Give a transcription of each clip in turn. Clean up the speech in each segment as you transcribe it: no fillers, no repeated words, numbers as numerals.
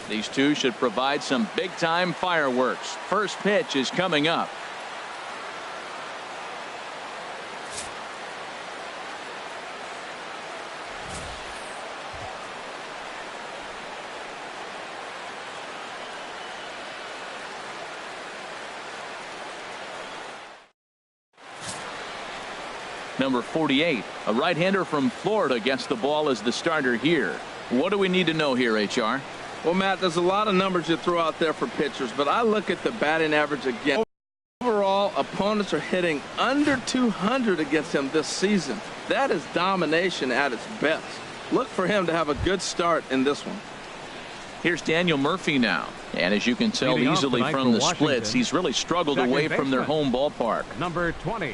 These two should provide some big-time fireworks. First pitch is coming up. Number 48, a right-hander from Florida, gets the ball as the starter here. What do we need to know here, HR? Well, Matt, there's a lot of numbers you throw out there for pitchers, but I look at the batting average again. Overall, opponents are hitting under 200 against him this season. That is domination at its best. Look for him to have a good start in this one. Here's Daniel Murphy now. And as you can tell easily from the splits, he's really struggled away from their home ballpark. Number 20.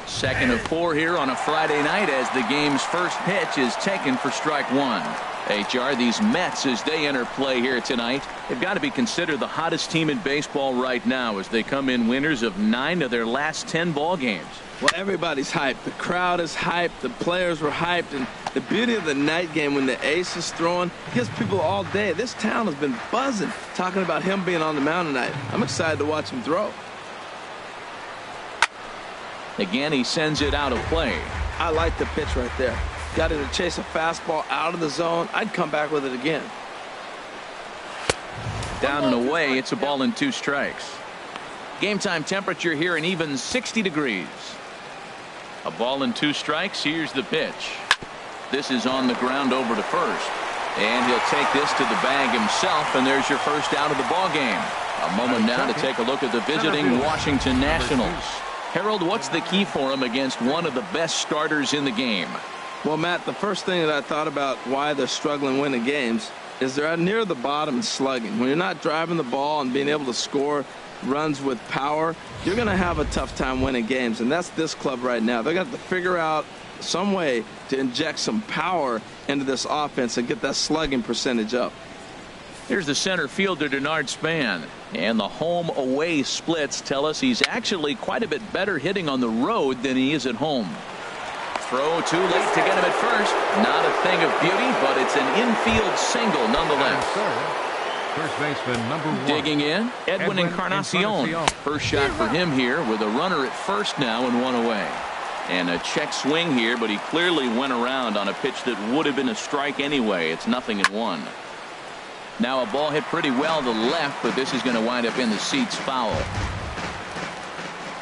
Second of 4 here on a Friday night as the game's first pitch is taken for strike one. HR, these Mets, as they enter play here tonight, they've got to be considered the hottest team in baseball right now as they come in winners of 9 of their last 10 ball games. Well, everybody's hyped. The crowd is hyped. The players were hyped. And the beauty of the night game when the ace is throwing gives people all day. This town has been buzzing talking about him being on the mound tonight. I'm excited to watch him throw. Again, he sends it out of play. I like the pitch right there. Got him to chase a fastball out of the zone. I'd come back with it again. Down and away. It's a ball and 2 strikes. Game time temperature here an even 60 degrees. A ball and 2 strikes. Here's the pitch. This is on the ground over to first. And he'll take this to the bag himself, and there's your first out of the ball game. A moment now to take a look at the visiting Washington Nationals. Harold, what's the key for him against one of the best starters in the game? Well, Matt, the first thing that I thought about why they're struggling winning games is they're near the bottom and slugging. When you're not driving the ball and being able to score runs with power, you're going to have a tough time winning games, and that's this club right now. They're going to have to figure out some way to inject some power into this offense and get that slugging percentage up. Here's the center fielder, Denard Span. And the home-away splits tell us he's actually quite a bit better hitting on the road than he is at home. Throw too late to get him at first. Not a thing of beauty, but it's an infield single nonetheless. First baseman number 1. Digging in, Edwin Encarnacion. First shot for him here with a runner at first now and 1 away. And a check swing here, but he clearly went around on a pitch that would have been a strike anyway. It's 0-1. Now a ball hit pretty well to left, but this is going to wind up in the seats foul.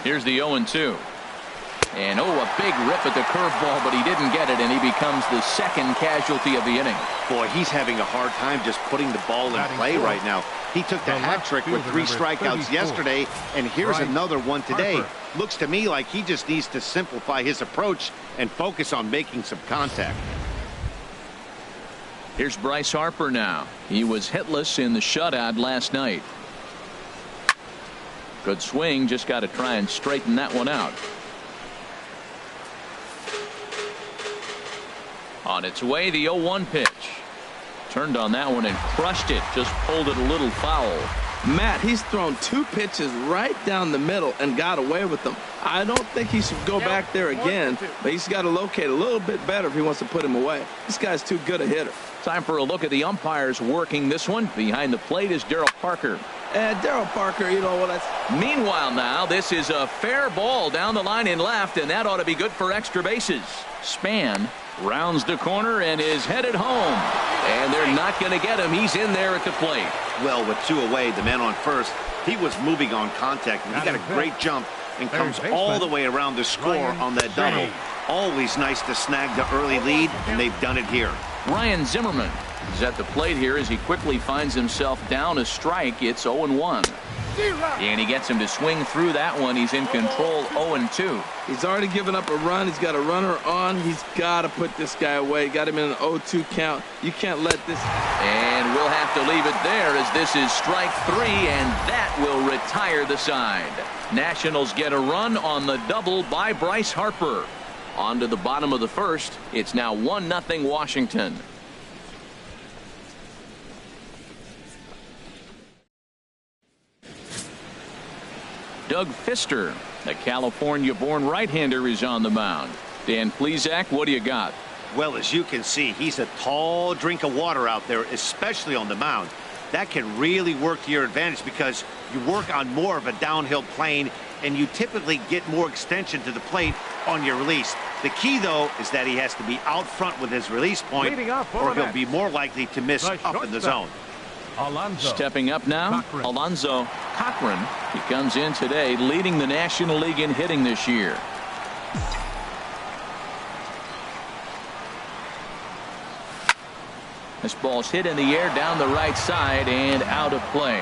Here's the 0-2. And a big rip at the curveball, but he didn't get it, and he becomes the second casualty of the inning. Boy, he's having a hard time just putting the ball in play right now. He took the hat trick with 3 strikeouts yesterday, and here's another one today. Looks to me like he just needs to simplify his approach and focus on making some contact. Here's Bryce Harper now. He was hitless in the shutout last night. Good swing, just got to try and straighten that one out. On its way, the 0-1 pitch. Turned on that one and crushed it. Just pulled it a little foul. Matt, he's thrown 2 pitches right down the middle and got away with them. I don't think he should go back there again, but he's got to locate a little bit better if he wants to put him away. This guy's too good a hitter. Time for a look at the umpires working this one. Behind the plate is Darryl Parker. And Darryl Parker, you know what? Meanwhile now, this is a fair ball down the line in left, and that ought to be good for extra bases. Span rounds the corner and is headed home. And they're not going to get him. He's in there at the plate. Well, with 2 away, the man on first, he was moving on contact. And he got a great jump and comes all the way around to score on that double. Always nice to snag the early lead, and they've done it here. Ryan Zimmerman is at the plate here as he quickly finds himself down a strike. It's 0-1. And he gets him to swing through that one. He's in control, 0-2. He's already given up a run. He's got a runner on. He's got to put this guy away. Got him in an 0-2 count. You can't let this. And we'll have to leave it there as this is strike 3, and that will retire the side. Nationals get a run on the double by Bryce Harper. On to the bottom of the first. It's now 1-0 Washington. Doug Fister, the California-born right-hander, is on the mound. Dan Plesac, what do you got? Well, as you can see, he's a tall drink of water out there, especially on the mound. That can really work to your advantage because you work on more of a downhill plane and you typically get more extension to the plate on your release. The key, though, is that he has to be out front with his release point or he'll be more likely to miss up in the zone. Stepping up now, Alonzo Cochran. He comes in today leading the National League in hitting this year. This ball's hit in the air down the right side and out of play.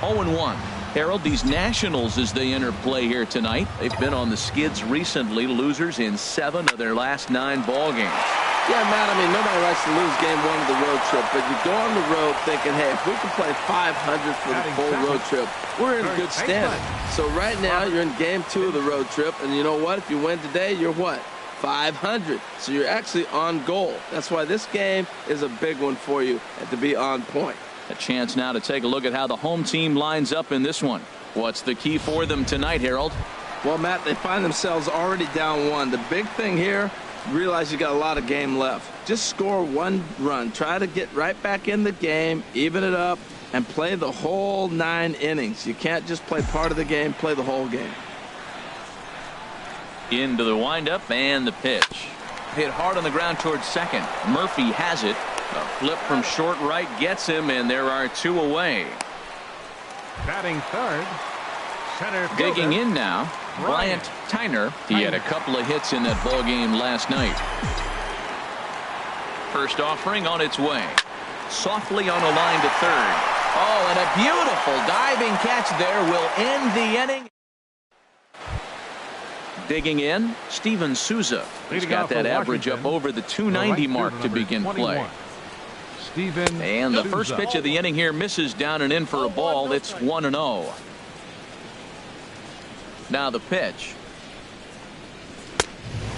0-1. Harold, these Nationals, as they enter play here tonight, they've been on the skids recently, losers in 7 of their last 9 ball games. Yeah, Matt, I mean, nobody likes to lose game 1 of the road trip, but you go on the road thinking, hey, if we can play 500 for the full road trip, we're in good standing. So right now, you're in game 2 of the road trip, and you know what? If you win today, you're what? 500. So you're actually on goal. That's why this game is a big one for you and to be on point. A chance now to take a look at how the home team lines up in this one. What's the key for them tonight, Harold? Well, Matt, they find themselves already down 1. The big thing here, realize you got a lot of game left. Just score 1 run. Try to get right back in the game, even it up, and play the whole 9 innings. You can't just play part of the game, play the whole game. Into the windup and the pitch. Hit hard on the ground towards second. Murphy has it. A flip from short right gets him, and there are 2 away. Batting third, center fielder. Digging in now, Bryant Tyner. He had a couple of hits in that ball game last night. First offering on its way. Softly on a line to third. Oh, and a beautiful diving catch there will end the inning. Digging in, Steven Souza. He's got that average up over the 290 mark to begin play. And the first pitch of the inning here misses down and in for a ball. It's 1-0. Now the pitch.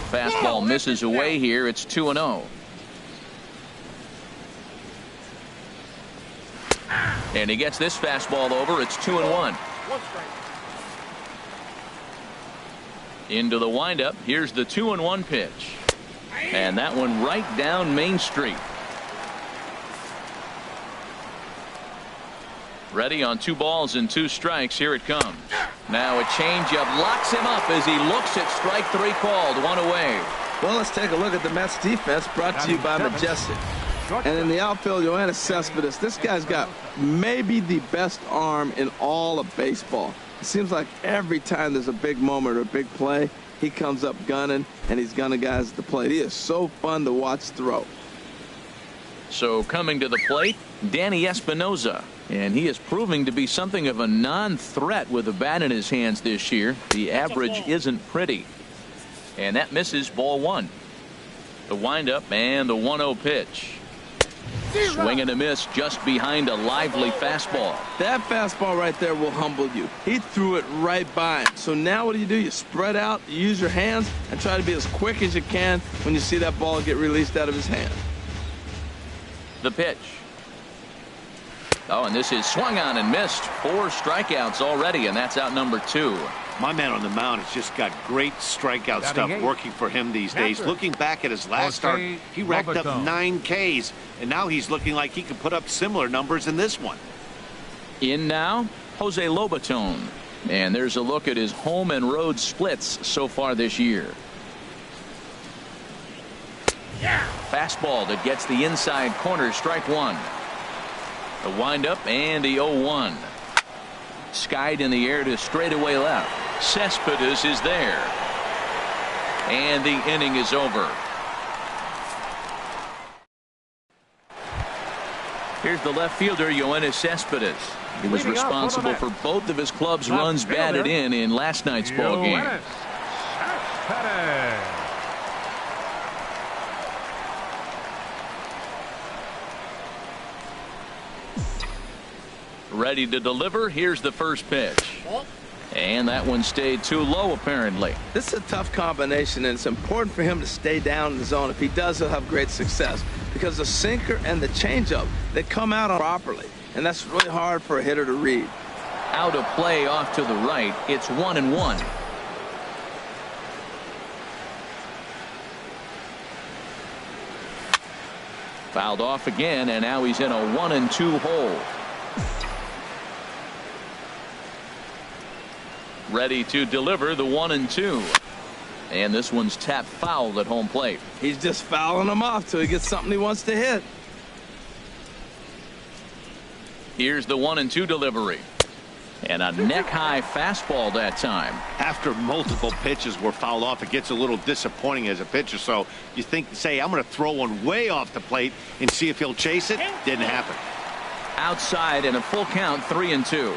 Fastball misses away here. It's 2-0. And he gets this fastball over. It's 2-1. Into the windup. Here's the 2-1 pitch. And that one right down Main Street. Ready on 2 balls and 2 strikes. Here it comes. Now a changeup locks him up as he looks at strike 3 called. 1 away. Well, let's take a look at the Mets defense brought to you by Majestic. And in the outfield, Yoenis Cespedes. This guy's got maybe the best arm in all of baseball. It seems like every time there's a big moment or a big play, he comes up gunning, and he's gunning guys at the plate. He is so fun to watch throw. So coming to the plate, Danny Espinoza. And he is proving to be something of a non-threat with a bat in his hands this year. The average isn't pretty. And that misses ball 1. The windup and the 1-0 pitch. Swing and a miss just behind a lively fastball. That fastball right there will humble you. He threw it right by him. So now what do? You spread out, you use your hands, and try to be as quick as you can when you see that ball get released out of his hand. The pitch. Oh, and this is swung on and missed. 4 strikeouts already, and that's out number 2. My man on the mound has just got great strikeout stuff working for him these days. Looking back at his last start, he racked up 9 Ks, and now he's looking like he can put up similar numbers in this one. In now, Jose Lobaton. And there's a look at his home and road splits so far this year. Fastball that gets the inside corner, strike 1. The windup and the 0-1. Skied in the air to straightaway left. Cespedes is there. And the inning is over. Here's the left fielder, Yoenis Cespedes. He was responsible for both of his club's runs batted in last night's ball game. Ready to deliver. Here's the first pitch. And that one stayed too low, apparently. This is a tough combination, and it's important for him to stay down in the zone. If he does, he'll have great success. Because the sinker and the changeup, they come out properly. And that's really hard for a hitter to read. Out of play off to the right. It's 1-1. Fouled off again, and now he's in a 1-2 hole. Ready to deliver the 1-2. And this one's tapped foul at home plate. He's just fouling him off till he gets something he wants to hit. Here's the 1-2 delivery. And a neck-high fastball that time. After multiple pitches were fouled off, it gets a little disappointing as a pitcher. So you say, I'm going to throw one way off the plate and see if he'll chase it. Didn't happen. Outside and a full count, 3-2.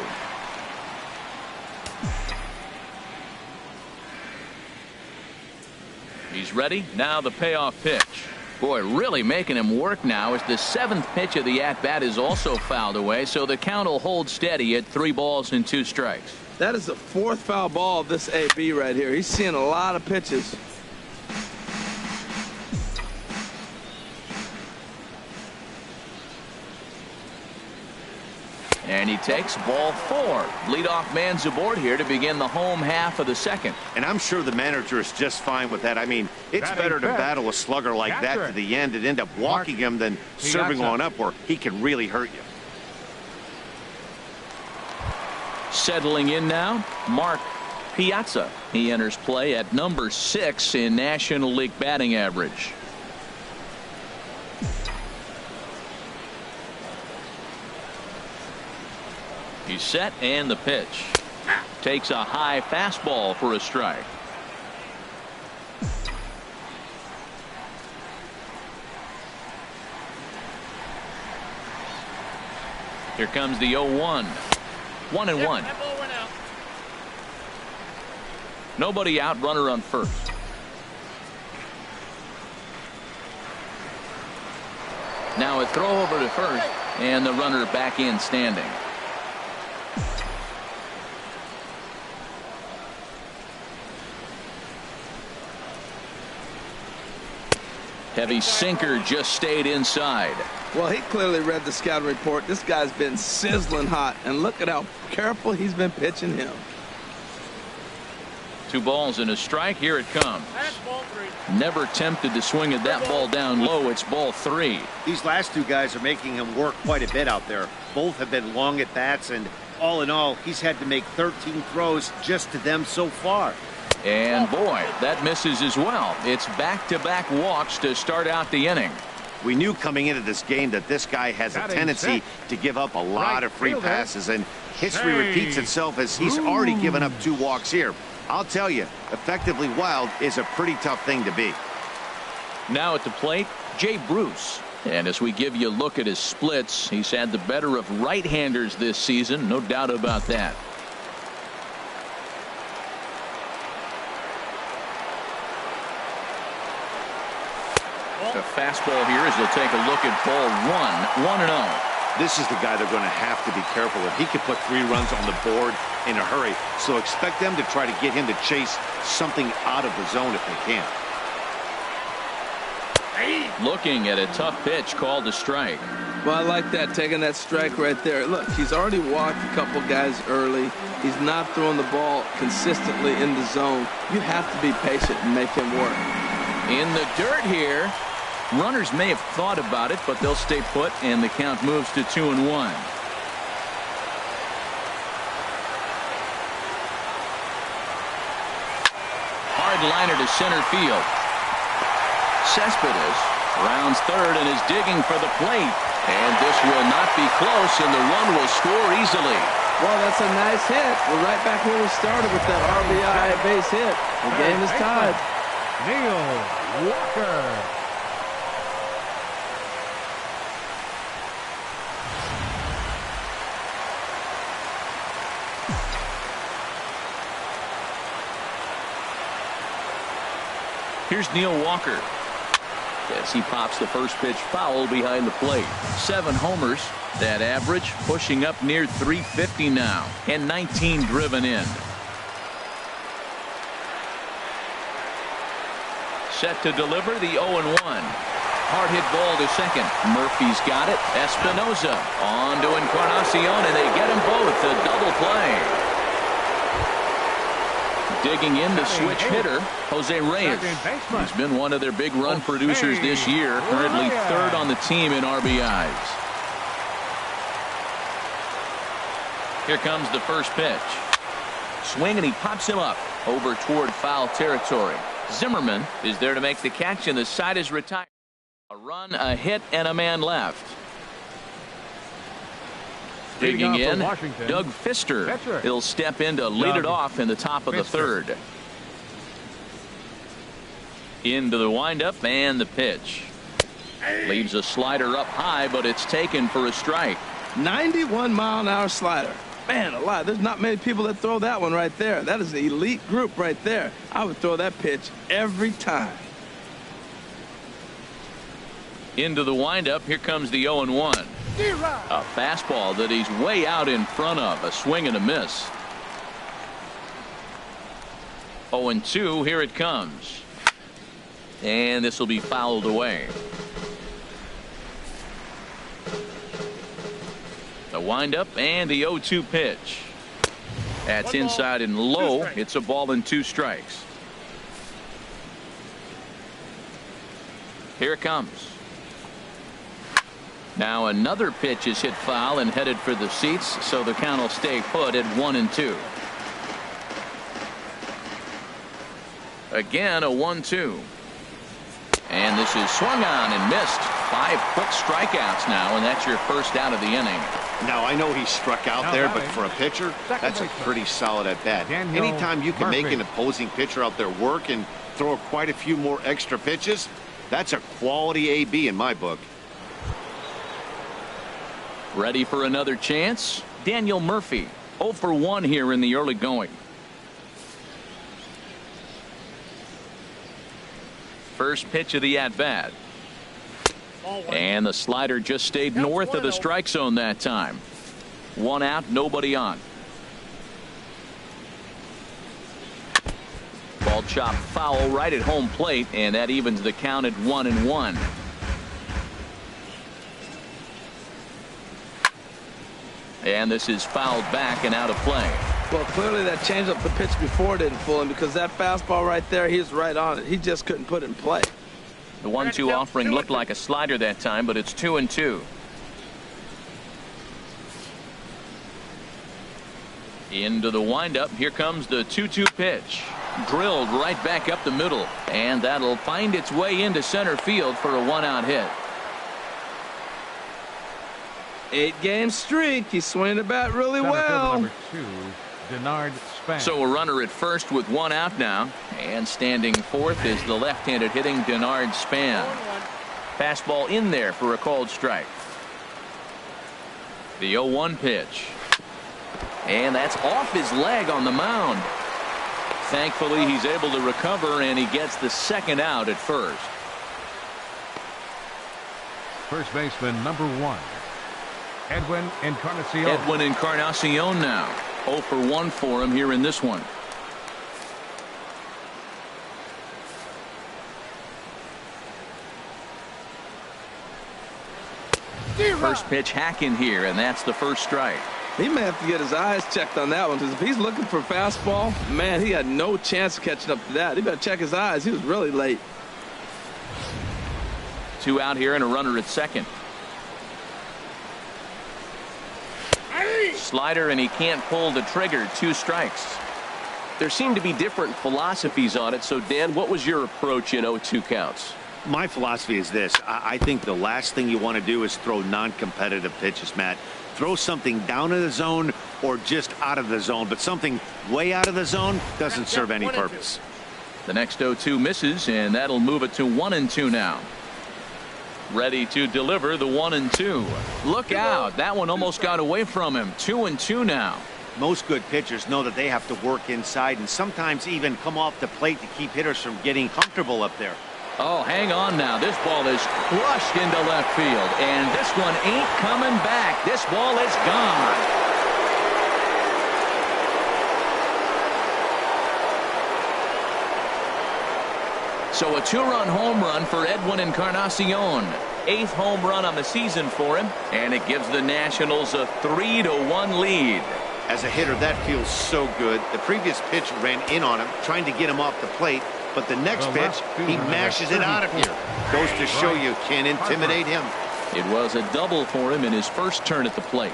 He's ready. Now the payoff pitch. Boy, really making him work now as the 7th pitch of the at-bat is also fouled away, so the count will hold steady at 3 balls and 2 strikes. That is the 4th foul ball of this AB right here. He's seeing a lot of pitches. And he takes ball 4. Leadoff man's aboard here to begin the home half of the 2nd. And I'm sure the manager is just fine with that. I mean, it's better to battle a slugger like that to the end and end up walking him than serving one up where he can really hurt you. Settling in now, Mark Piazza. He enters play at number 6 in National League batting average. He's set, and the pitch. Takes a high fastball for a strike. Here comes the 0-1. 1-1. Nobody out, runner on first. Now a throw over to first, and the runner back in standing. Heavy sinker just stayed inside. Well, he clearly read the scouting report. This guy's been sizzling hot, and look at how careful he's been pitching him. 2 balls and a strike. Here it comes. Never tempted to swing at that ball down low. It's ball 3. These last 2 guys are making him work quite a bit out there. Both have been long at bats, and all in all, he's had to make 13 throws just to them so far. And boy, that misses as well. It's back-to-back walks to start out the inning. We knew coming into this game that this guy has a tendency to give up a lot of free passes, and history repeats itself as he's already given up 2 walks here. I'll tell you, effectively wild is a pretty tough thing to be. Now at the plate, Jay Bruce. And as we give you a look at his splits, he's had the better of right-handers this season, no doubt about that. The fastball here as they'll take a look at ball 1, 1-0. This is the guy they're going to have to be careful with. He could put 3 runs on the board in a hurry, so expect them to try to get him to chase something out of the zone if they can. Looking at a tough pitch called a strike. Well, I like that, taking that strike right there. Look, he's already walked a couple guys early. He's not throwing the ball consistently in the zone. You have to be patient and make him work. In the dirt here. Runners may have thought about it, but they'll stay put, and the count moves to 2-1. Hard liner to center field. Cespedes rounds third and is digging for the plate. And this will not be close, and the run will score easily. Well, that's a nice hit. We're right back where we started with that RBI base hit. The game is tied. Neil Walker. Here's Neil Walker as he pops the first pitch foul behind the plate. 7 homers. That average pushing up near 350 now, and 19 driven in. Set to deliver the 0-1. Hard hit ball to second. Murphy's got it. Espinosa on to Encarnacion, and they get them both. A double play. Digging in the switch hitter, Jose Reyes. He's been one of their big run producers this year. Currently third on the team in RBIs. Here comes the first pitch. Swing, and he pops him up over toward foul territory. Zimmerman is there to make the catch, and the side is retired. A run, a hit, and a man left. Digging in, Doug Fister. He'll step in to lead it off in the top of the third. Into the windup and the pitch. Leaves a slider up high, but it's taken for a strike. 91-mile-an-hour slider. Man alive, there's not many people that throw that one right there. That is an elite group right there. I would throw that pitch every time. Into the windup, here comes the 0-1. A fastball that he's way out in front of. A swing and a miss. 0-2, here it comes. And this will be fouled away. The windup and the 0-2 pitch. That's inside and low. It's a ball and 2 strikes. Here it comes. Now another pitch is hit foul and headed for the seats, so the count will stay put at 1-2. Again, a 1-2. And this is swung on and missed. 5 quick strikeouts now, and that's your first out of the inning. Now, I know he struck out there, but for a pitcher, that's a pretty solid at bat. Anytime you can make an opposing pitcher out there work and throw quite a few more extra pitches, that's a quality AB in my book. Ready for another chance? Daniel Murphy, 0 for 1 here in the early going. First pitch of the at-bat. And the slider just stayed north of the strike zone that time. 1 out, nobody on. Ball chopped foul right at home plate, and that evens the count at 1-1. And this is fouled back and out of play. Well, clearly that changeup the pitch before didn't fool him, because that fastball right there, he was right on it. He just couldn't put it in play. The 1-2 offering looked like a slider that time, but it's 2-2. Into the windup. Here comes the 2-2 pitch. Drilled right back up the middle, and that'll find its way into center field for a 1-out hit. 8-game streak. He's swinging the bat really well. Number 2, Denard Span. So a runner at first with 1 out now, and standing fourth is the left-handed hitting Denard Span. Fastball in there for a called strike. The 0-1 pitch, and that's off his leg on the mound. Thankfully, he's able to recover, and he gets the 2nd out at first. First baseman number 1, Edwin Encarnacion. Edwin Encarnacion now. 0 for 1 for him here in this one. First pitch hack in here, and that's the first strike. He may have to get his eyes checked on that one, because if he's looking for fastball, man, he had no chance of catching up to that. He better check his eyes. He was really late. 2 out here and a runner at second. Slider, and he can't pull the trigger. 2 strikes. There seem to be different philosophies on it. So, Dan, what was your approach in 0-2 counts? My philosophy is this. I think the last thing you want to do is throw non-competitive pitches, Matt. Throw something down in the zone or just out of the zone, but something way out of the zone doesn't serve any purpose. The next 0-2 misses, and that'll move it to 1-2 now. Ready to deliver the 1-2. Look out. That one almost got away from him. 2-2 now. Most good pitchers know that they have to work inside and sometimes even come off the plate to keep hitters from getting comfortable up there. Oh, hang on now. This ball is crushed into left field, and this one ain't coming back. This ball is gone. So a two-run home run for Edwin Encarnacion. 8th home run on the season for him, and it gives the Nationals a 3-1 lead. As a hitter, that feels so good. The previous pitch ran in on him, trying to get him off the plate, but the next pitch, he mashes it out of here. Goes to show you can't intimidate him. It was a double for him in his first turn at the plate.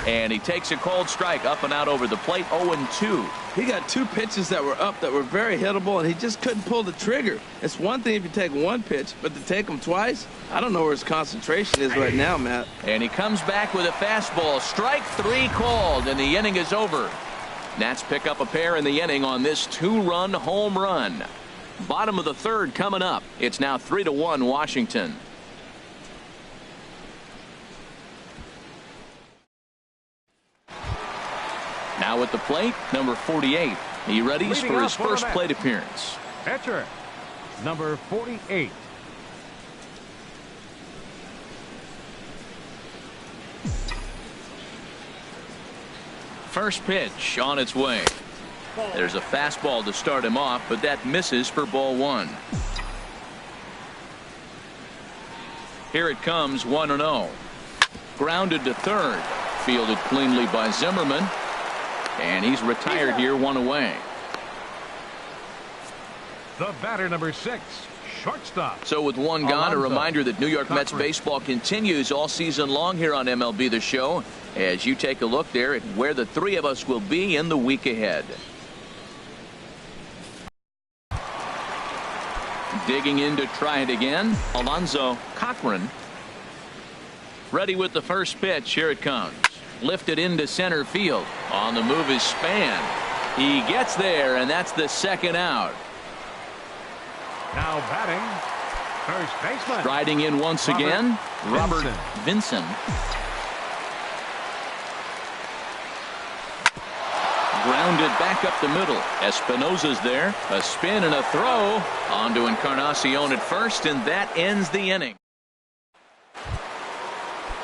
And he takes a cold strike up and out over the plate. 0-2. He got 2 pitches that were up that were very hittable, and he just couldn't pull the trigger. It's one thing if you take 1 pitch, but to take them twice, I don't know where his concentration is right now, Matt. And he comes back with a fastball. Strike 3 called, and the inning is over. Nats pick up a pair in the inning on this 2-run home run. Bottom of the 3rd coming up. It's now 3-1 Washington. Now at the plate, number 48. He readies for his first plate appearance. Catcher, number 48. First pitch on its way. There's a fastball to start him off, but that misses for ball 1. Here it comes, 1-0. Grounded to 3rd. Fielded cleanly by Zimmerman. And he's retired here, 1 away. The batter, number 6, shortstop. So with 1 gone, a reminder that New York Mets baseball continues all season long here on MLB The Show, as you take a look there at where the 3 of us will be in the week ahead. Digging in to try it again, Alonzo Cochran. Ready with the first pitch. Here it comes. Lifted into center field. On the move is Span. He gets there, and that's the 2nd out. Now batting, first baseman. Striding in once again, Robert Vinson. Grounded back up the middle. Espinosa's there. A spin and a throw. On to Encarnacion at first, and that ends the inning.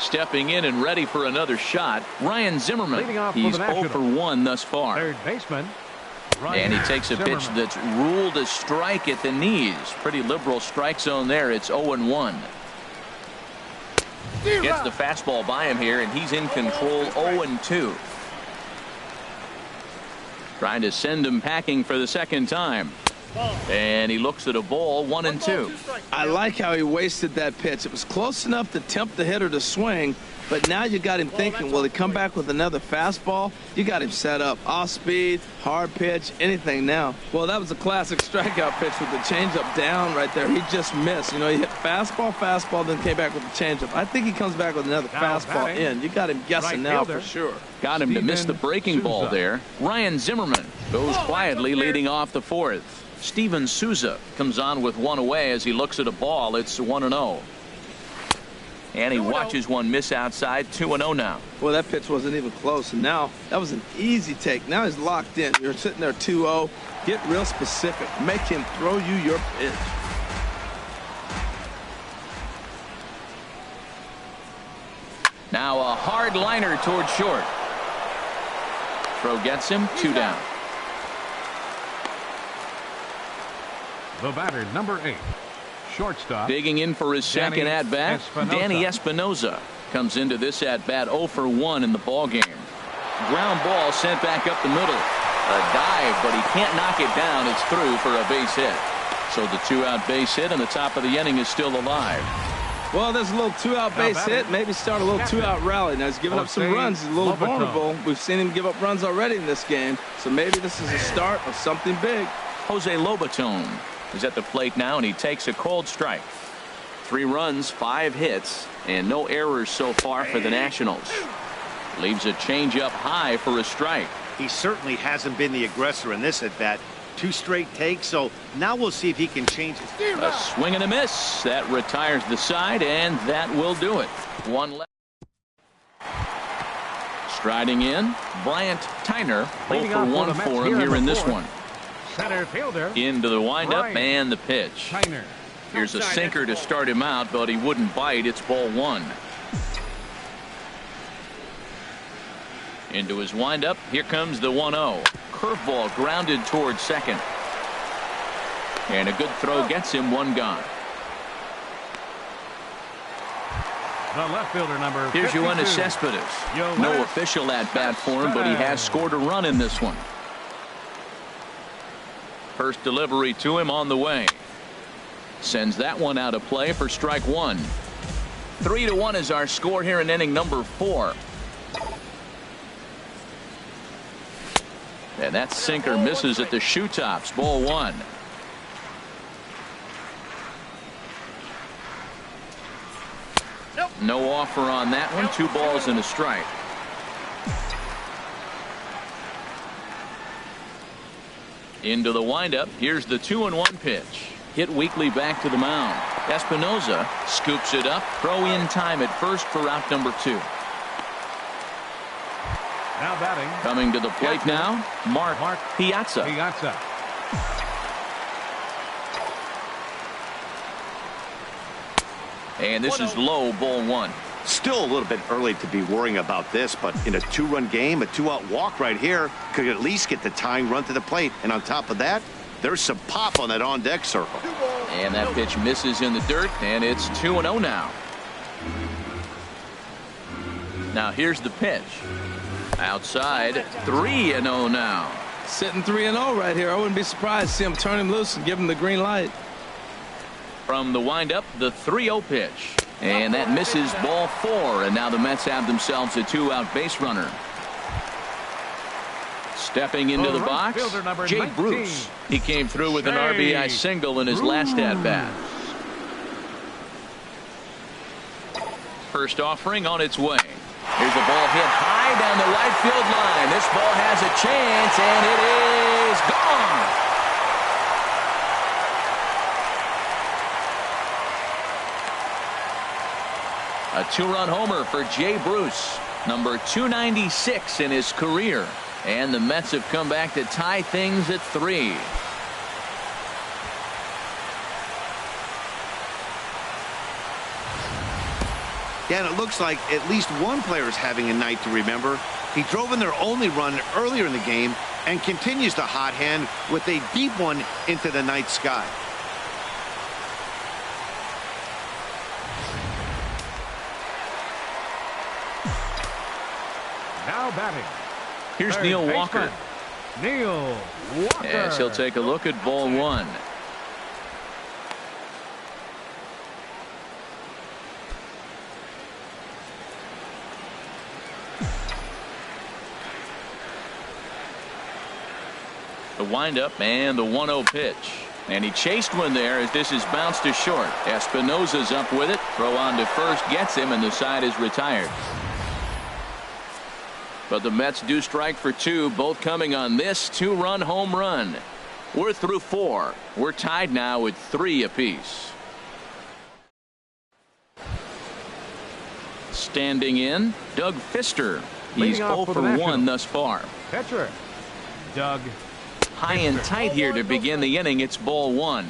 Stepping in and ready for another shot, Ryan Zimmerman. He's 0 for 1 thus far. Third baseman. And he takes a pitch that's ruled a strike at the knees. Pretty liberal strike zone there. It's 0-1. Gets the fastball by him here, and he's in control. 0-2. Trying to send him packing for the 2nd time. And he looks at a ball. 1-2. I like how he wasted that pitch. It was close enough to tempt the hitter to swing, but now you got him thinking, will he come back with another fastball? You got him set up. Off speed, hard pitch, anything now. Well, that was a classic strikeout pitch with the changeup down right there. He just missed. You know, he hit fastball, then came back with the changeup. I think he comes back with another fastball in. You got him guessing now for sure. Got him to miss the breaking ball there. Ryan Zimmerman goes quietly leading off the 4th. Steven Souza comes on with 1 away as he looks at a ball. It's 1-0. And he watches one miss outside. 2-0 now. Well, that pitch wasn't even close. And now that was an easy take. Now he's locked in. You're sitting there 2-0. Get real specific. Make him throw you your pitch. Now a hard liner toward short. Throw gets him. 2 down. The batter, number 8, shortstop. Digging in for his second at-bat, Danny Espinosa comes into this at-bat 0 for 1 in the ballgame. Ground ball sent back up the middle. A dive, but he can't knock it down. It's through for a base hit. So the 2-out base hit, and the top of the inning is still alive. Well, there's a little 2-out base hit. Maybe start a little 2-out rally. Now he's giving up some runs. He's a little vulnerable. We've seen him give up runs already in this game. So maybe this is a start of something big. Jose Lobaton is at the plate now, and he takes a cold strike. 3 runs, 5 hits, and no errors so far for the Nationals. Leaves a changeup high for a strike. He certainly hasn't been the aggressor in this at bat. 2 straight takes, so now we'll see if he can change it. A swing and a miss. That retires the side, and that will do it. 1 left. Striding in, Bryant Tyner. 0 for 1 for him here in this one. Center fielder. Into the windup and the pitch. Tyner. Here's a sinker to start him out, but he wouldn't bite. It's ball 1. Into his windup. Here comes the 1-0. Curveball grounded towards second. And a good throw gets him one gone. The left fielder, number Here's 52. Yoenis Cespedes. No official at bat for him, but he has scored a run in this one. First delivery to him on the way. Sends that one out of play for strike one. 3-1 is our score here in inning number 4. And that sinker misses at the shoe tops. Ball 1. No offer on that one. 2 balls and a strike. Into the windup. Here's the 2-1 pitch. Hit weakly back to the mound. Espinosa scoops it up. Throw in time at first for out number 2. Now batting. Coming to the plate now, Mark Piazza. And this is low, ball 1. Still a little bit early to be worrying about this, but in a 2-run game, a 2-out walk right here could at least get the tying run to the plate. And on top of that, there's some pop on that on-deck circle. And that pitch misses in the dirt, and it's 2-0 now. Now here's the pitch. Outside, 3-0 now. Sitting 3-0 right here. I wouldn't be surprised to see him turn him loose and give him the green light. From the windup, the 3-0 pitch. And that misses, ball 4. And now the Mets have themselves a 2-out base runner. Stepping into the box, Jay Bruce. He came through with an RBI single in his last at-bat. First offering on its way. Here's a ball hit high down the right field line. This ball has a chance, and it is gone. A 2-run homer for Jay Bruce, number 296 in his career. And the Mets have come back to tie things at 3. Yeah, and it looks like at least one player is having a night to remember. He drove in their only run earlier in the game and continues the hot hand with a deep one into the night sky. Now batting. Here's Neil Walker. Neil Walker. Yes, he'll take a look at ball 1. The windup and the 1-0 pitch. And he chased one there as this is bounced to short. Espinosa's up with it. Throw on to first gets him, and the side is retired. But the Mets do strike for 2, both coming on this 2-run home run. We're through 4. We're tied now at 3 apiece. Standing in, Doug Fister. He's 0 for 1 thus far. Pitcher, Doug. High and tight here to begin the inning. It's ball 1.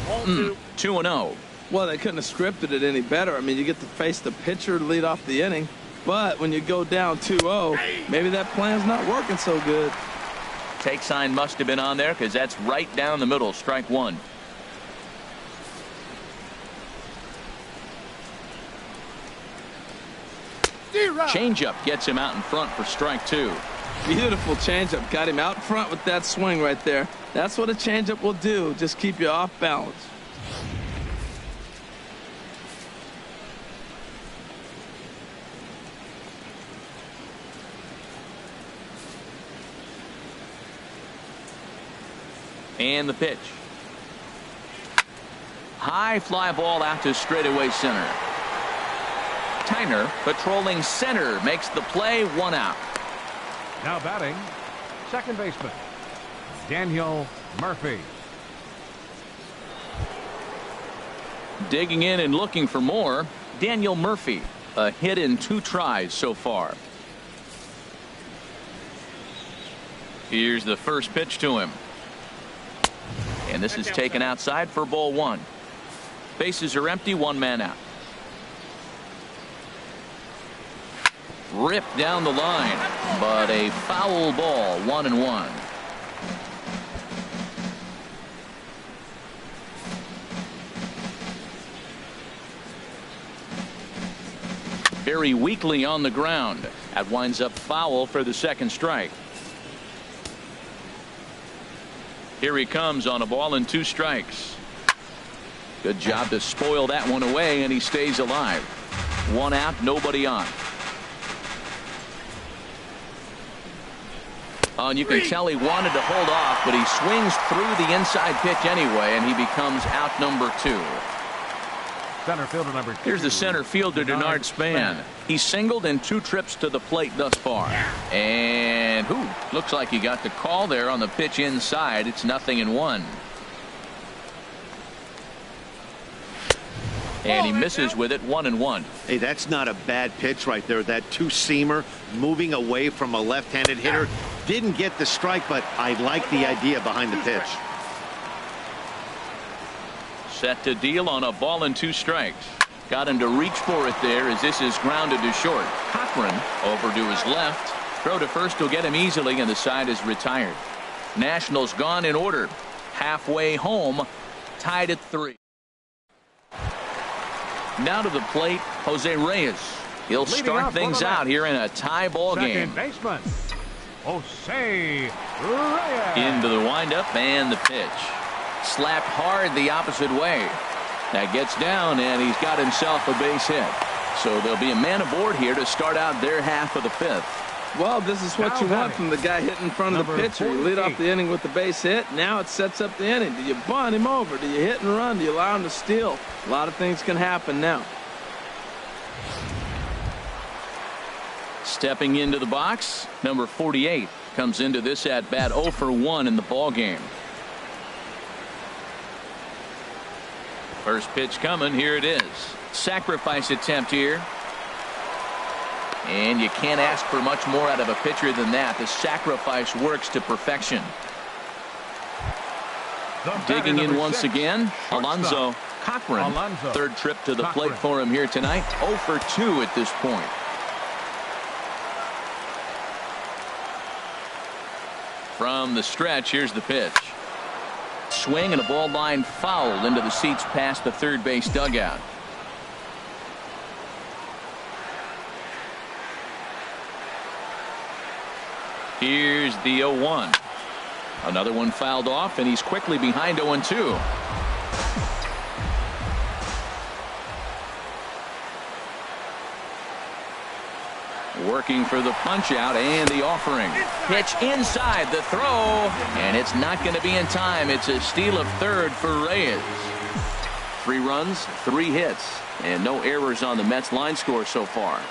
Ball 2-0. Well, they couldn't have scripted it any better. I mean, you get to face the pitcher to lead off the inning. But when you go down 2-0, maybe that plan's not working so good. Take sign must have been on there because that's right down the middle. Strike 1. Changeup gets him out in front for strike 2. Beautiful changeup. Got him out front with that swing right there. That's what a changeup will do. Just keep you off balance. And the pitch. High fly ball out to straightaway center. Tyner patrolling center makes the play, 1 out. Now batting, second baseman, Daniel Murphy. Digging in and looking for more, Daniel Murphy. A hit in 2 tries so far. Here's the first pitch to him. And this is taken outside for ball 1. Bases are empty, 1 man out. Ripped down the line, but a foul ball, 1-1. Very weakly on the ground. That winds up foul for the second strike. Here he comes on a ball and 2 strikes. Good job to spoil that one away, and he stays alive. 1 out, nobody on. And you can tell he wanted to hold off, but he swings through the inside pitch anyway, and he becomes out number 2. Center fielder number 2. Here's the center fielder, Denard Span. He singled in 2 trips to the plate thus far. And looks like he got the call there on the pitch inside. It's 0-1. And he misses with it, 1-1. Hey, that's not a bad pitch right there. That 2-seamer moving away from a left-handed hitter. Didn't get the strike, but I like the idea behind the pitch. Set to deal on a ball and 2 strikes. Got him to reach for it there as this is grounded to short. Cochran over to his left. Throw to first will get him easily, and the side is retired. Nationals gone in order. Halfway home, tied at 3. Now to the plate, Jose Reyes. He'll start things out here in a tie ball game. Second baseman, Jose Reyes. Into the windup and the pitch. Slapped hard the opposite way. That gets down, and he's got himself a base hit. So there'll be a man aboard here to start out their half of the 5th. Well, this is what you want from the guy hitting in front of the pitcher. You lead off the inning with the base hit. Now it sets up the inning. Do you bunt him over? Do you hit and run? Do you allow him to steal? A lot of things can happen now. Stepping into the box, number 48 comes into this at bat 0 for 1 in the ball game. First pitch coming. Here it is. Sacrifice attempt here. And you can't ask for much more out of a pitcher than that. The sacrifice works to perfection. Digging in once again, Alonzo Cochran. Third trip to the plate for him here tonight. 0 for 2 at this point. From the stretch, here's the pitch. Swing and a ball line fouled into the seats past the third base dugout. Here's the 0-1. Another one fouled off, and he's quickly behind 0-2. Working for the punch out and the offering. Pitch inside the throw, and it's not going to be in time. It's a steal of third for Reyes. 3 runs, 3 hits, and no errors on the Mets line score so far.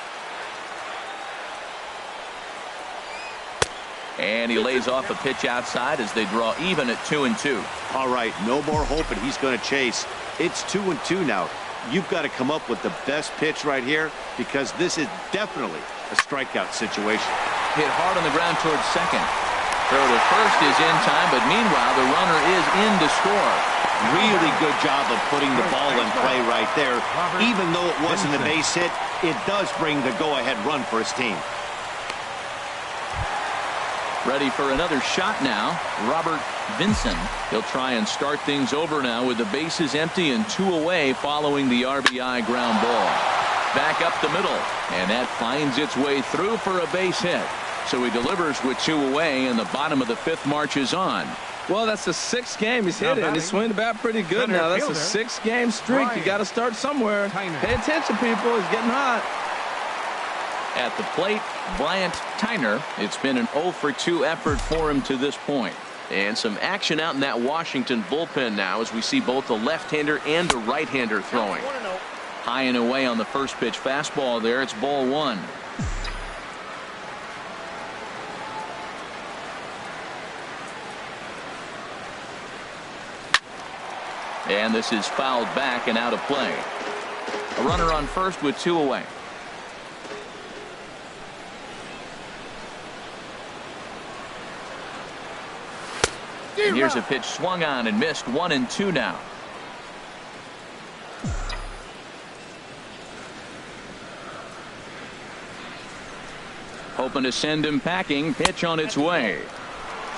And he lays off a pitch outside as they draw even at 2-2. All right, no more hoping he's going to chase. It's 2-2 now. You've got to come up with the best pitch right here, because this is definitely a strikeout situation. Hit hard on the ground towards second. Throw to first is in time, but meanwhile the runner is in to score. Really good job of putting the ball in play right there. Even though it wasn't a base hit, it does bring the go-ahead run for his team. Ready for another shot now, Robert Vinson. He'll try and start things over now with the bases empty and 2 away following the RBI ground ball. Back up the middle, and that finds its way through for a base hit. So he delivers with 2 away, and the bottom of the 5th marches on. Well, that's the 6th game he's hit it. He's swinging the bat pretty good now. That's a 6-game streak. You got to start somewhere. Pay attention, people. He's getting hot. At the plate, Bryant Tyner. It's been an 0 for 2 effort for him to this point. And some action out in that Washington bullpen now as we see both a left-hander and a right-hander throwing. High and away on the first pitch fastball there. It's ball 1. And this is fouled back and out of play. A runner on first with 2 away. And here's a pitch swung on and missed. 1-2 now. Hoping to send him packing. Pitch on its way.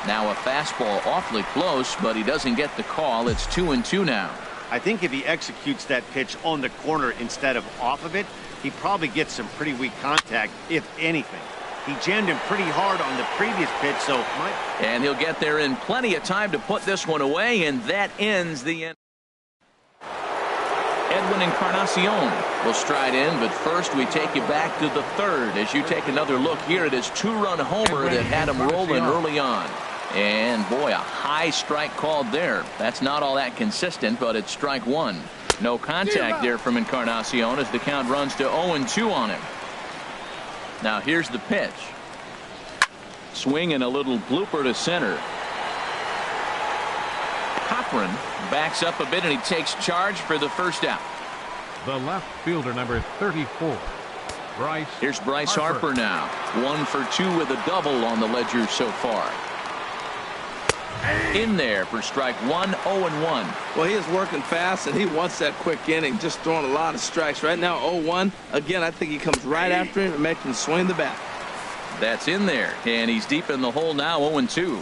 Now a fastball awfully close, but he doesn't get the call. It's 2-2 now. I think if he executes that pitch on the corner instead of off of it, he probably gets some pretty weak contact, if anything. He jammed him pretty hard on the previous pitch, so might. And he'll get there in plenty of time to put this one away, and that ends the end. Edwin Encarnacion will stride in, but first we take you back to the third as you take another look here at his two-run homer that had him rolling early on. And boy, a high strike called there. That's not all that consistent, but it's strike one. No contact there from Encarnacion as the count runs to 0-2 on him. Now here's the pitch. Swing and a little blooper to center. Cochran backs up a bit and he takes charge for the first out. The left fielder, number 34, Bryce. Here's Bryce Harper now. 1 for 2 with a double on the ledger so far. In there for strike one, 0-1. Well, he is working fast, and he wants that quick inning, just throwing a lot of strikes. Right now, 0-1. Again, I think he comes right after him and makes him swing the bat. That's in there, and he's deep in the hole now, 0-2.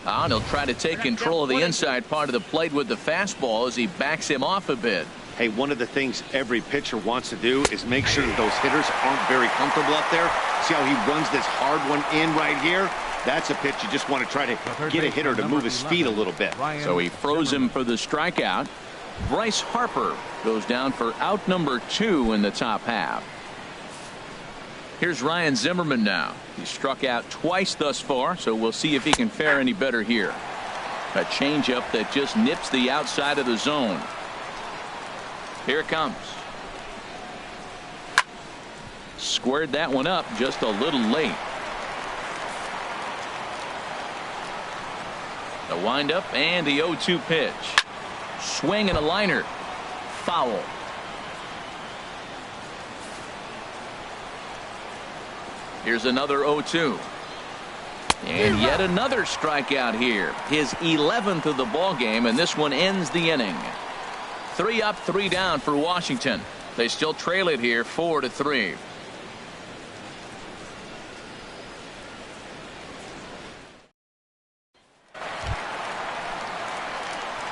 And he'll try to take control of the inside part of the plate with the fastball as he backs him off a bit. Hey, one of the things every pitcher wants to do is make sure that those hitters aren't very comfortable up there. See how he runs this hard one in right here? That's a pitch you just want to try to get a hitter to move his feet a little bit. So he froze him for the strikeout. Bryce Harper goes down for out number 2 in the top half. Here's Ryan Zimmerman now. He's struck out twice thus far, so we'll see if he can fare any better here. A changeup that just nips the outside of the zone. Here it comes. Squared that one up just a little late. The windup and the 0-2 pitch. Swing and a liner. Foul. Here's another 0-2. And yet another strikeout here. His 11th of the ball game, and this one ends the inning. 3 up, 3 down for Washington. They still trail it here 4-3.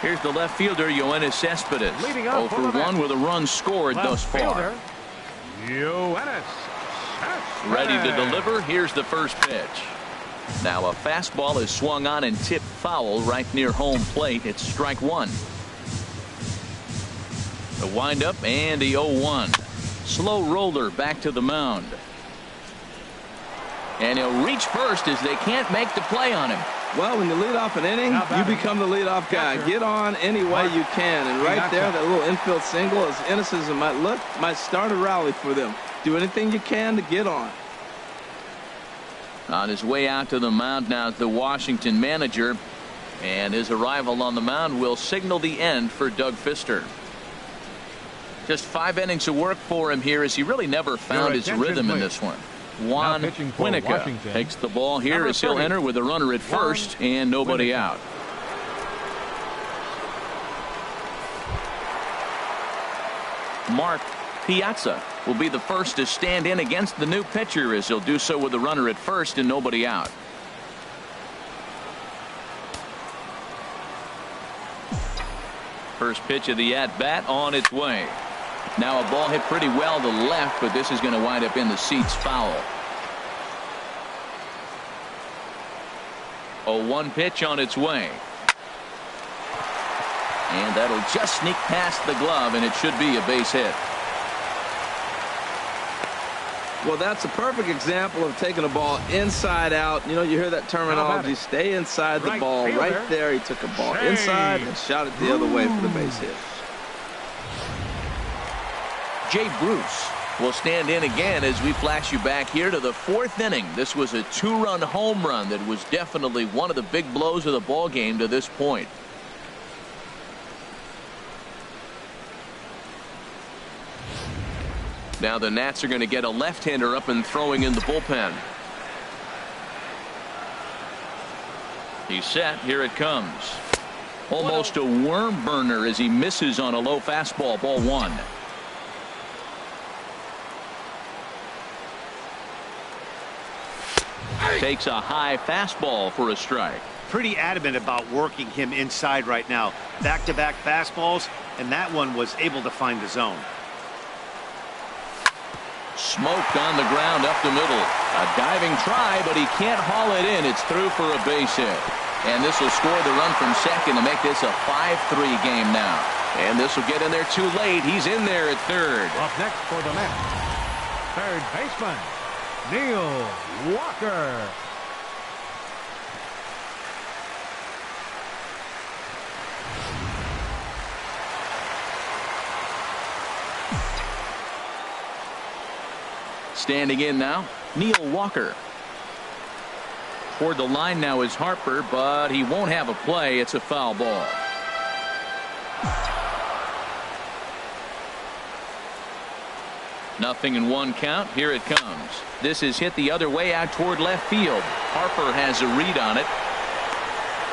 Here's the left fielder, Yoenis Cespedes. 0 for 1 with a run scored thus far. Yoenis Cespedes. Ready to deliver. Here's the first pitch. Now a fastball is swung on and tipped foul right near home plate. It's strike one. The windup and the 0-1. Slow roller back to the mound. And he'll reach first as they can't make the play on him. Well, when you lead off an inning, you become the leadoff guy. Get on any way you can. And right there, that little infield single, as innocent as it might look, might start a rally for them. Do anything you can to get on. On his way out to the mound now is the Washington manager. And his arrival on the mound will signal the end for Doug Fister. Just 5 innings of work for him here as he really never found his rhythm in this one. Juan Winnica takes the ball here as he'll enter with a runner at first and nobody out. Mark Piazza will be the first to stand in against the new pitcher as he'll do so with a runner at first and nobody out. First pitch of the at-bat on its way. Now a ball hit pretty well to left, but this is going to wind up in the seats foul. 0-1 pitch on its way. And that'll just sneak past the glove, and it should be a base hit. Well, that's a perfect example of taking a ball inside out. You know, you hear that terminology, stay inside the ball. Right there, he took a ball inside and shot it the other way for the base hit. Jay Bruce will stand in again as we flash you back here to the 4th inning. This was a 2-run home run that was definitely one of the big blows of the ball game to this point. Now the Nats are going to get a left-hander up and throwing in the bullpen. He's set. Here it comes. Almost a worm burner as he misses on a low fastball. Ball 1. Takes a high fastball for a strike. Pretty adamant about working him inside right now. Back-to-back fastballs, and that one was able to find the zone. Smoked on the ground up the middle. A diving try, but he can't haul it in. It's through for a base hit. And this will score the run from second to make this a 5-3 game now. And this will get in there too late. He's in there at third. Up next for the Mets, third baseman, Neil Walker. Standing in now, Neil Walker. Toward the line now is Harper, but he won't have a play. It's a foul ball. Nothing in one count. Here it comes. This is hit the other way out toward left field. Harper has a read on it.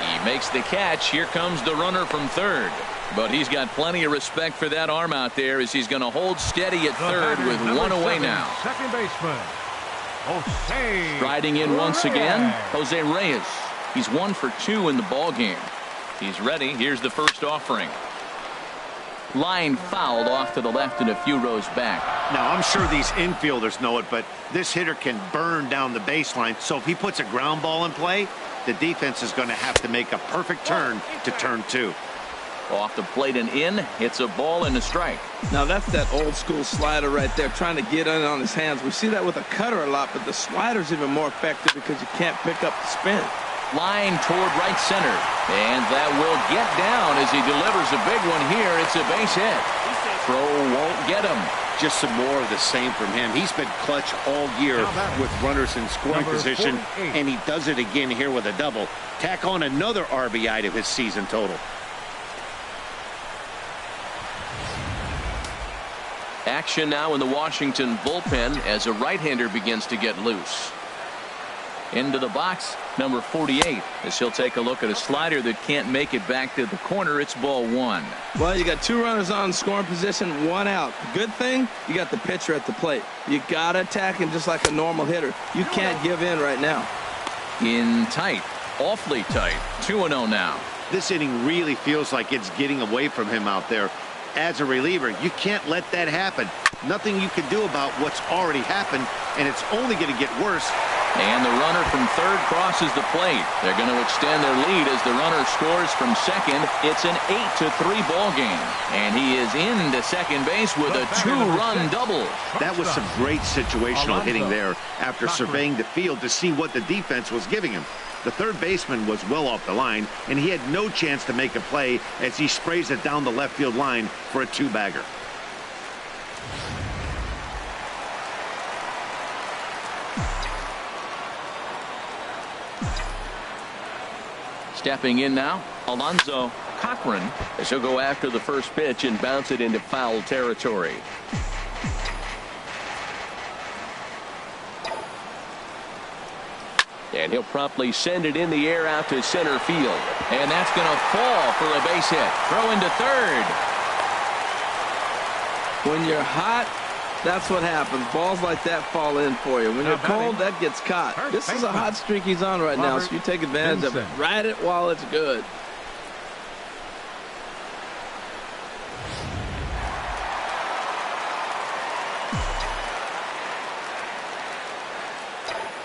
He makes the catch. Here comes the runner from third. But he's got plenty of respect for that arm out there as he's going to hold steady at third with one away now. Second baseman, Jose. Striding in once again, Jose Reyes. He's 1 for 2 in the ball game. He's ready. Here's the first offering. Line fouled off to the left and a few rows back. Now, I'm sure these infielders know it, but this hitter can burn down the baseline. So if he puts a ground ball in play, the defense is going to have to make a perfect turn to turn two. Off the plate and in. It's a ball and a strike. Now that's that old school slider right there, trying to get in on his hands. We see that with a cutter a lot, but the slider's even more effective because you can't pick up the spin. Line toward right center, and that will get down as he delivers a big one here. It's a base hit. Throw won't get him. Just some more of the same from him. He's been clutch all year with runners in scoring position, and he does it again here with a double. Tack on another RBI to his season total. Action now in the Washington bullpen as a right-hander begins to get loose. Into the box, number 48, as he'll take a look at a slider that can't make it back to the corner. It's ball one. Well, you got 2 runners on scoring position, 1 out. Good thing, you got the pitcher at the plate. You got to attack him just like a normal hitter. You can't give in right now. In tight, awfully tight. 2-0 now. This inning really feels like it's getting away from him out there. As a reliever, you can't let that happen. Nothing you can do about what's already happened, and it's only going to get worse. And the runner from third crosses the plate. They're going to extend their lead as the runner scores from second. It's an 8-3 ball game. And he is into second base with a 2-run double. That was some great situational hitting there after surveying the field to see what the defense was giving him. The third baseman was well off the line, and he had no chance to make a play as he sprays it down the left field line for a 2-bagger. Stepping in now, Alonzo Cochran, as he'll go after the first pitch and bounce it into foul territory. And he'll promptly send it in the air out to center field. And that's going to fall for a base hit. Throw into third. When you're hot, that's what happens. Balls like that fall in for you. When you're cold, that gets caught. This is a hot streak he's on right now, so you take advantage of it. Ride it while it's good.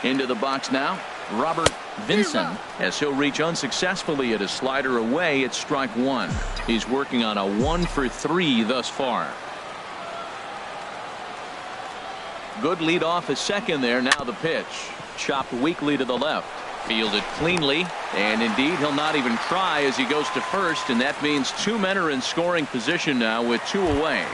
Into the box now, Robert Vinson, as he'll reach unsuccessfully at a slider away at strike one. He's working on a 1 for 3 thus far. Good lead off at second there. Now the pitch. Chopped weakly to the left. Fielded cleanly. And indeed, he'll not even try as he goes to first. And that means 2 men are in scoring position now with 2 away.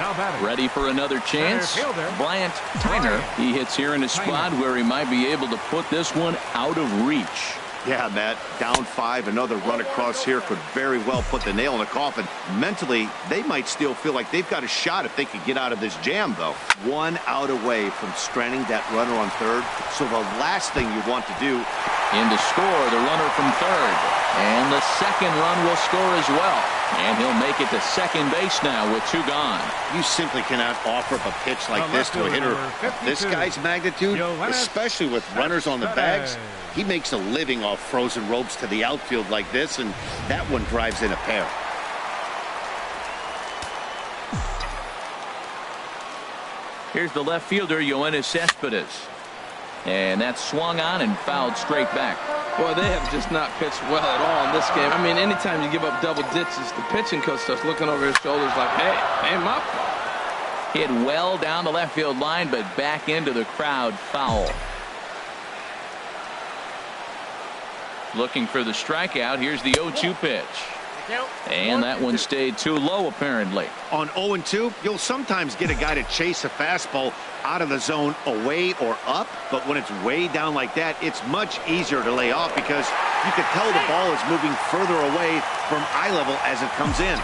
Ready for another chance. Bryant Tyner. He hits here in a spot where he might be able to put this one out of reach. Yeah, Matt, down 5, another run across here could very well put the nail in the coffin. Mentally, they might still feel like they've got a shot if they could get out of this jam, though. 1 out away from stranding that runner on third. So the last thing you want to do. In to score, the runner from third. And the second run will score as well. And he'll make it to second base now with 2 gone. You simply cannot offer up a pitch like this to a hitter of this guy's magnitude, especially with runners on the bags. He makes a living off frozen ropes to the outfield like this, and that one drives in a pair. Here's the left fielder, Cespedes. And that's swung on and fouled straight back. Boy, they have just not pitched well at all in this game. I mean, anytime you give up double digits, the pitching coach starts looking over his shoulders like, hey, my fault. Hit well down the left field line, but back into the crowd, foul. Looking for the strikeout. Here's the 0-2 pitch. And that one stayed too low, apparently. On 0-2, you'll sometimes get a guy to chase a fastball out of the zone away or up, but when it's way down like that, it's much easier to lay off because you can tell the ball is moving further away from eye level as it comes in.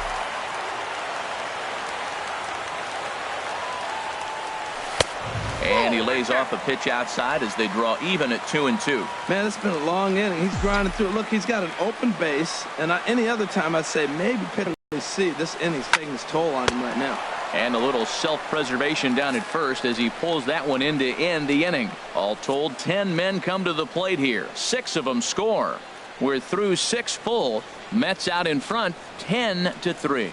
And he lays off a pitch outside as they draw even at 2-2. Man, it's been a long inning. He's grinding through it. Look, he's got an open base, and any other time I'd say maybe pitching. See, this inning's taking its toll on him right now. And a little self-preservation down at first as he pulls that one in to end the inning. All told, 10 men come to the plate here. 6 of them score. We're through 6 full. Mets out in front, 10-3.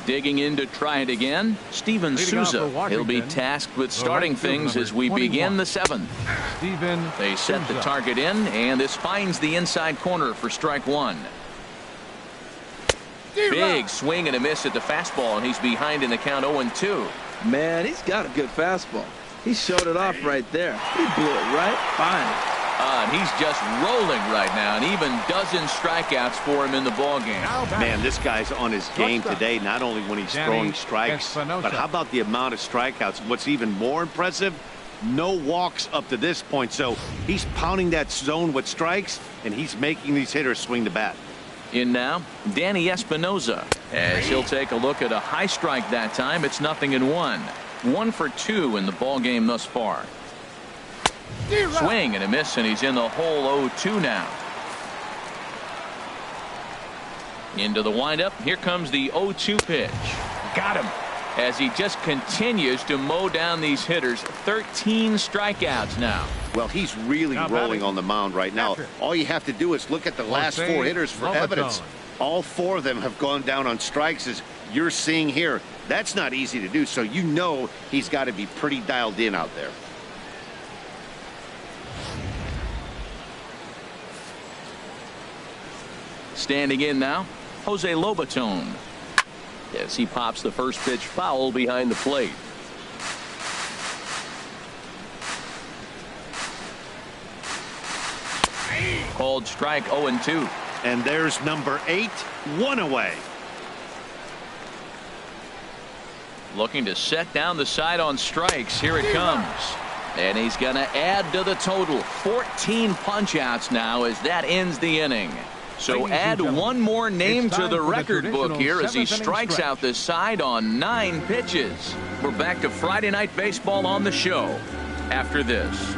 Digging in to try it again, Steven Souza. He'll be tasked with starting things as we begin the 7th. They set the target in, and this finds the inside corner for strike 1. Big swing and a miss at the fastball, and he's behind in the count 0-2. Man, he's got a good fastball. He showed it off right there. He blew it right by him. And he's just rolling right now, and even dozen strikeouts for him in the ballgame. Man, this guy's on his game today, not only when he's throwing strikes, but how about the amount of strikeouts? What's even more impressive, no walks up to this point. So he's pounding that zone with strikes, and he's making these hitters swing the bat. In now, Danny Espinosa, as he'll take a look at a high strike that time. It's 0-1. 1 for 2 in the ballgame thus far. Swing and a miss, and he's in the hole 0-2 now. Into the windup. Here comes the 0-2 pitch. Got him. As he just continues to mow down these hitters. 13 strikeouts now. Well, he's really rolling on the mound right now. All you have to do is look at the last 4 hitters for evidence. All 4 of them have gone down on strikes, as you're seeing here. That's not easy to do, so you know he's got to be pretty dialed in out there. Standing in now, Jose Lobaton. As he pops the first pitch foul behind the plate. Called strike 0-2. And there's number 8, 1 away. Looking to set down the side on strikes. Here it comes. And he's going to add to the total. 14 punch-outs now as that ends the inning. So add one more name to the record book here as he strikes out the side on 9 pitches. We're back to Friday Night Baseball on the show after this.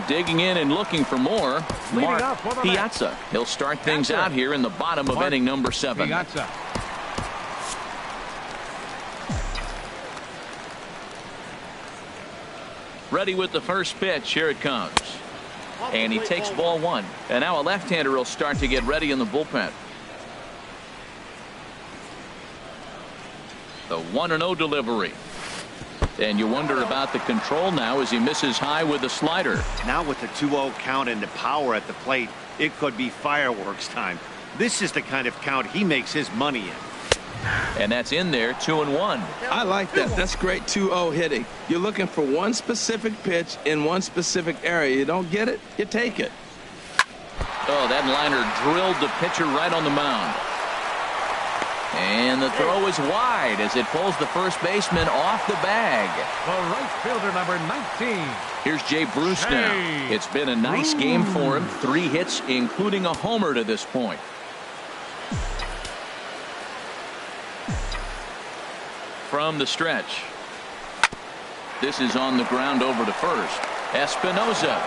Digging in and looking for more, Mark Piazza. He'll start things out here in the bottom of inning number 7. Ready with the first pitch. Here it comes. And he takes ball 1. And now a left-hander will start to get ready in the bullpen. The 1-0 delivery. And you wonder about the control now as he misses high with the slider. Now with the 2-0 count and the power at the plate, it could be fireworks time. This is the kind of count he makes his money in. And that's in there, 2-1. I like that. That's great 2-0 hitting. You're looking for one specific pitch in one specific area. You don't get it, you take it. Oh, that liner drilled the pitcher right on the mound. And the throw is wide as it pulls the first baseman off the bag. The right fielder, number 19, Here's Jay Bruce now. It's been a nice game for him. 3 hits, including a homer to this point. From the stretch. This is on the ground over to first. Espinosa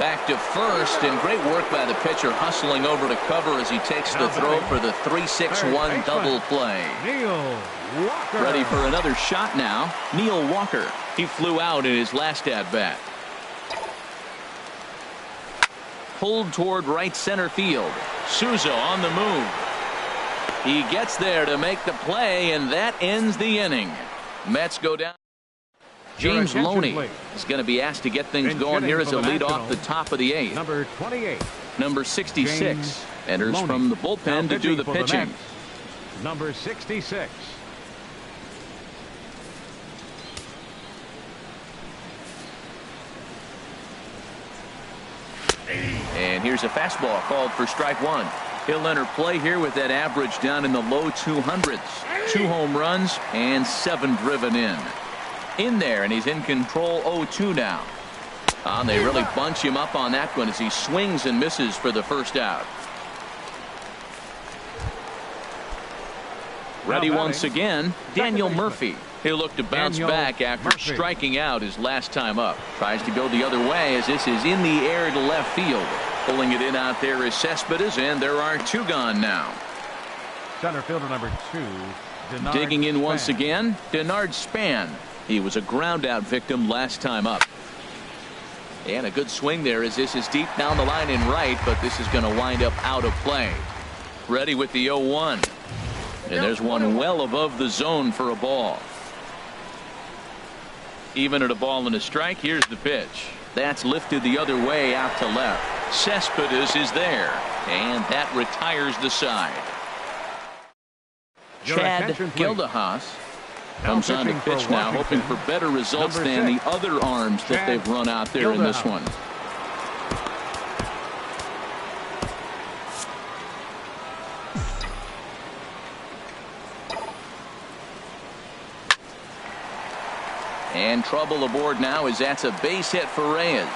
back to first, and great work by the pitcher hustling over to cover as he takes the throw for the 3-6-1 double play. Neil Walker. Ready for another shot now. Neil Walker. He flew out in his last at-bat. Pulled toward right center field. Souza on the move. He gets there to make the play, and that ends the inning. Mets go down. James Loney is going to be asked to get things going here as a lead off the top of the 8th. Number 28. Number 66 enters from the bullpen to do the pitching. Number 66. And here's a fastball called for strike 1. He'll enter play here with that average down in the low 200s. 2 home runs and 7 driven in there, and he's in control. 0-2 now. They really bunch him up on that one as he swings and misses for the first out. Ready once again, Daniel Murphy. He'll look to bounce back after striking out his last time up. Tries to go the other way as this is in the air to left field. Pulling it in out there is Cespedes, and there are 2 gone now. Center fielder number 2. Digging in once again, Denard Span. He was a ground out victim last time up. And a good swing there as this is deep down the line in right, but this is going to wind up out of play. Ready with the 0-1. And there's one well above the zone for a ball. Even at a ball and a strike, here's the pitch. That's lifted the other way out to left. Cespedes is there, and that retires the side. Chad Gildahaus comes on to pitch now, hoping for better results than the other arms that they've run out there in this one. And trouble aboard now as that's a base hit for Reyes.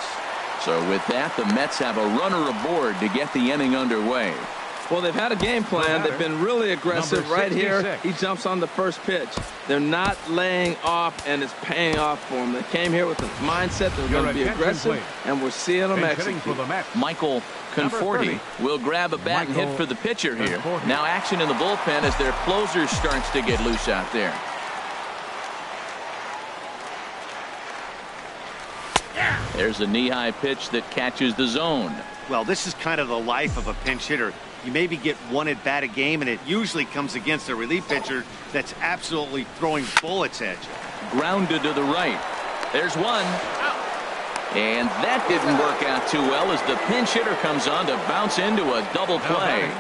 So with that, the Mets have a runner aboard to get the inning underway. Well, they've had a game plan. They've been really aggressive right here. He jumps on the first pitch. They're not laying off, and it's paying off for them. They came here with a mindset they're going to be aggressive, and we're seeing them execute. Michael Conforti will grab a bat and hit for the pitcher here. Now action in the bullpen as their closer starts to get loose out there. There's a knee-high pitch that catches the zone. Well, this is kind of the life of a pinch hitter. You maybe get one at bat a game, and it usually comes against a relief pitcher that's absolutely throwing bullets at you. Grounded to the right. There's one. And that didn't work out too well as the pinch hitter comes on to bounce into a double play.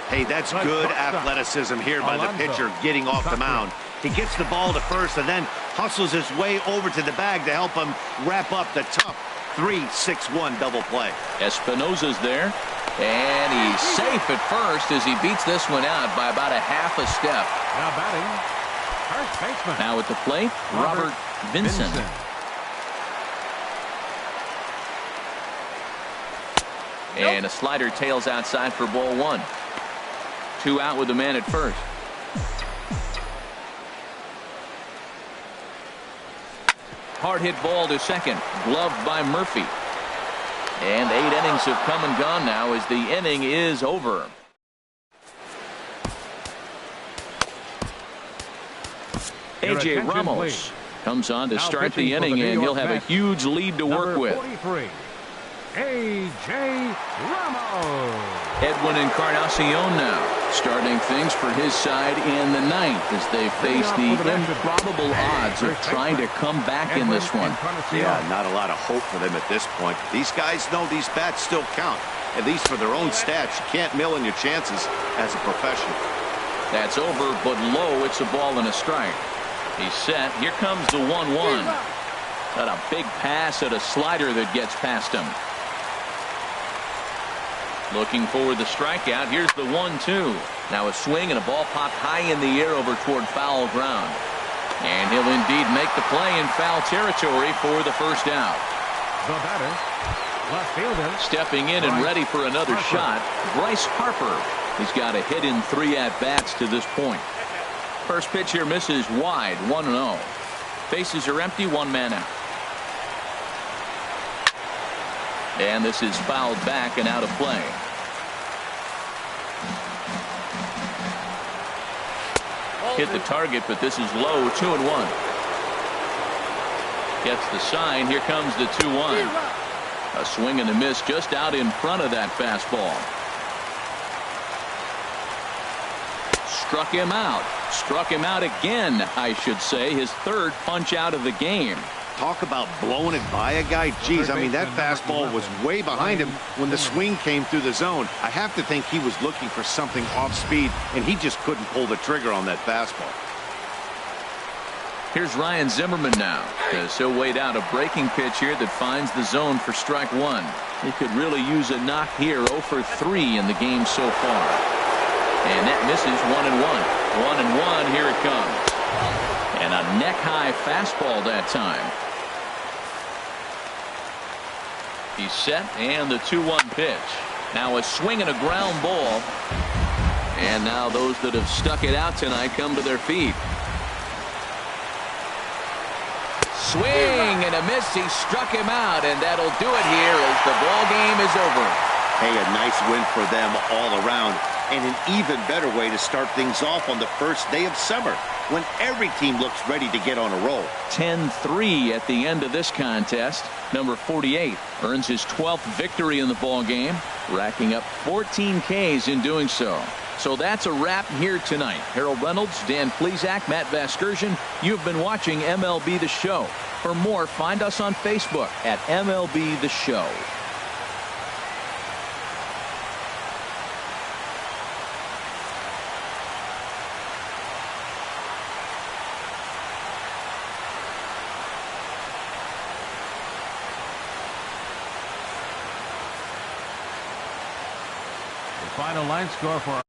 Hey, that's good athleticism here by the pitcher getting off the mound. He gets the ball to first and then hustles his way over to the bag to help him wrap up the tough 3-6-1 double play. Espinosa's there, and he's safe at first as he beats this one out by about a half a step. Now batting, first baseman. Now at the plate, Robert Vincent. And a slider tails outside for ball 1. 2 out with the man at first. Hard hit ball to second, gloved by Murphy. And 8 innings have come and gone now as the inning is over. A.J. Ramos comes on to start the inning, and he'll have a huge lead to work with. A.J. Ramos. Edwin Encarnacion now starting things for his side in the 9th as they face the improbable odds of trying to come back in this one. Yeah, not a lot of hope for them at this point. These guys know these bats still count, at least for their own stats. You can't mill in your chances as a professional. That's over, but low. It's a ball and a strike. He's set. Here comes the 1-1. Got a big pass at a slider that gets past him. Looking for the strikeout. Here's the 1-2. Now a swing and a ball popped high in the air over toward foul ground. And he'll indeed make the play in foul territory for the first out. The batter, left fielder. Stepping in and ready for another shot, Bryce Harper. He's got a hit in 3 at-bats to this point. First pitch here misses wide, 1-0. Bases are empty, 1 man out. And this is fouled back and out of play. Hit the target, but this is low, 2-1. Gets the sign. Here comes the 2-1. A swing and a miss just out in front of that fastball. Struck him out. Struck him out again, I should say. His 3rd punch out of the game. Talk about blowing it by a guy. Geez, I mean, that fastball was way behind him when the swing came through the zone. I have to think he was looking for something off speed, and he just couldn't pull the trigger on that fastball. Here's Ryan Zimmerman now, as he'll wait out a breaking pitch here that finds the zone for strike 1. He could really use a knock here. 0 for 3 in the game so far. And that misses 1-1. 1-1. Here it comes. And a neck-high fastball that time. He's set, and the 2-1 pitch. Now a swing and a ground ball. And now those that have stuck it out tonight come to their feet. Swing and a miss. He struck him out, and that'll do it here as the ball game is over. Hey, a nice win for them all around, and an even better way to start things off on the first day of summer, when every team looks ready to get on a roll. 10-3 at the end of this contest. Number 48 earns his 12th victory in the ball game, racking up 14 Ks in doing so. So that's a wrap here tonight. Harold Reynolds, Dan Plesac, Matt Vasgersian. You've been watching MLB The Show. For more, find us on Facebook at MLB The Show. The final line score for